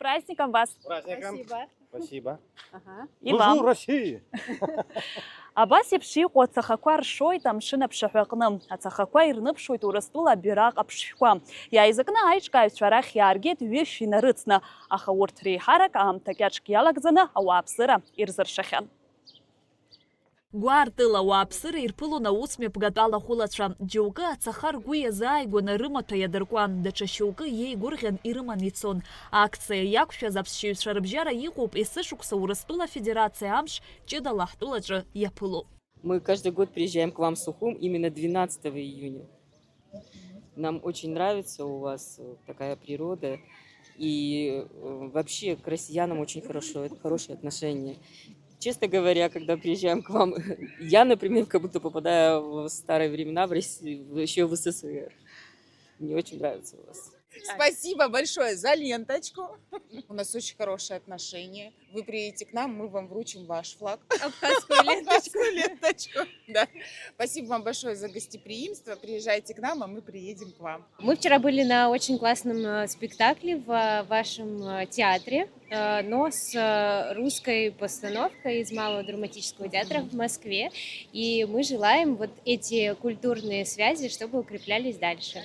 праздником вас! Праздником! Спасибо. Спасибо! Ага. И Bonjour, вам! Россия! Абас еԥшиҟоу ацахақәа ршоит амшын аԥшаҳәа аҟны. Ацахақәа ирныԥшуеит Урыстәыла абираҟ аԥшшәқәа. Иааизакны аиҿкааҩцәа арахь иааргеит ҩышә инарыцны. Аха урҭ реиҳарак аамҭа кьаҿк иалагӡаны ауааԥсыра ирзыршахьан. Гәаартыла ауааԥсыра ирԥылон аусмҩаԥгатә алахәылацәа. Џьоукы ацаха ргәы иазааигәаны рымаҭәа иадыркуан, даҽа шьоукы иеигәырӷьан ирыман ицон. Акциа иақәшәаз аԥсшьаҩцәа рыбжьара иҟоуп есышықәса Урыстәыла Федерациа амш ҷыдала ҳтәылаҿы иаԥыло. Мы каждый год приезжаем к вам в Сухум именно 12 июня. Нам очень нравится у вас такая природа. И вообще к россиянам очень хорошее отношение. Честно говоря, когда приезжаем к вам, я, например, как будто попадаю в старые времена, в Россию, еще в СССР. Мне очень нравится у вас. Спасибо большое за ленточку. У нас очень хорошие отношения. Вы приедете к нам, мы вам вручим ваш флаг. Абхазскую ленточку. Да. Спасибо вам большое за гостеприимство. Приезжайте к нам, а мы приедем к вам. Мы вчера были на очень классном спектакле в вашем театре, но с русской постановкой из Малого драматического театра в Москве. И мы желаем вот эти культурные связи, чтобы укреплялись дальше.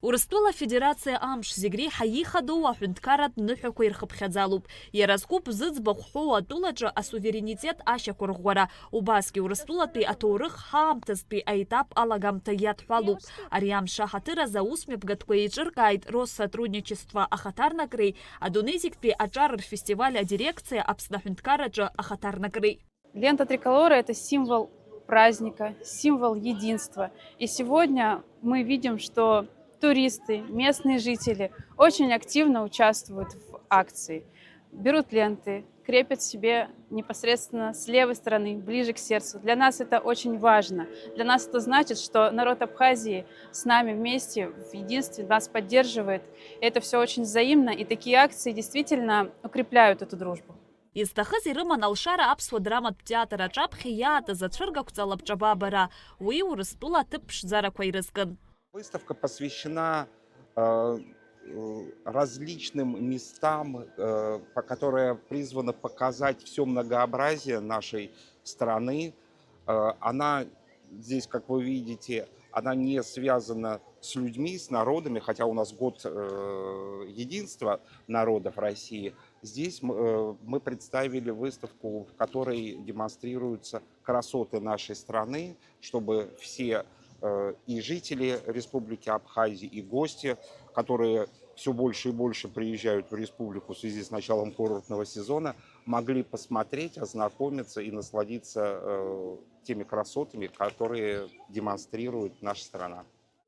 Урыстәыла Федерациа амш зегьреиҳа ихадоу аҳәынҭқарратә ныҳәақәа ирхыԥхьаӡалоуп. Иаразкуп зыӡбахә ҳәоу атәылаҿы асуверенитет ашьақәырӷәӷәара. Убасгьы Урыстәылатәи аҭоурых ҳаамҭазтәи аетап алагамҭа иадҳәалоуп. Ари амш аҳаҭыразы аусмҩаԥгатәқәа еиҿыркааит Россотрудничество ахаҭарнакреи, адунеи зегьтәи аҿар рфестиваль адирекциа Аԥсны аҳәынҭқарраҿы ахаҭарнакреи. Лента триколора – это символ праздника, символ единства. И сегодня мы видим, что туристы, местные жители очень активно участвуют в акции. Берут ленты, крепят себе непосредственно с левой стороны, ближе к сердцу. Для нас это очень важно. Для нас это значит, что народ Абхазии с нами вместе, в единстве, нас поддерживает. И это все очень взаимно, и такие акции действительно укрепляют эту дружбу. Изҭахыз ирыман алшара аԥсуа драматә театр аҿаԥхьа иаатыз ацәыргақәҵала ԥҿабабара. Уи Урыстәыла аҭыԥ ԥшӡарақәа ирызкын. Выставка посвящена различным местам, которая призвана показать все многообразие нашей страны. Она здесь, как вы видите, она не связана с людьми, с народами, хотя у нас год единства народов России. Здесь мы представили выставку, в которой демонстрируются красоты нашей страны, чтобы все и жители Республики Абхазия, и гости, которые все больше и больше приезжают в республику в связи с началом курортного сезона, могли посмотреть, ознакомиться и насладиться теми красотами, которые демонстрирует наша страна.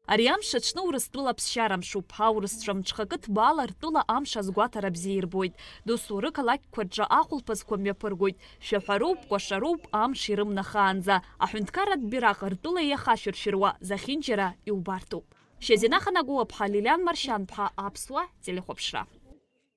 Ари амш аҽны Урыстәыла ԥсшьарамшуп. Аурысцәа мҽхакы ҭбаала ртәыла амш азгәаҭара бзиа ирбоит. Досу рықалақьқәа рҿы ахәылԥазқәа мҩаԥыргоит. Шәаҳәароуп, кәашароуп амш ирымнахаанӡа. Аҳәынҭқарратә бираҟ ртәыла иахашәыршәыруа зехьынџьара иубартоуп. Шьазина Ханагәыуа-ԥҳа, Лилиан Маршьан-ԥҳа, Аԥсуа телехәаԥшра.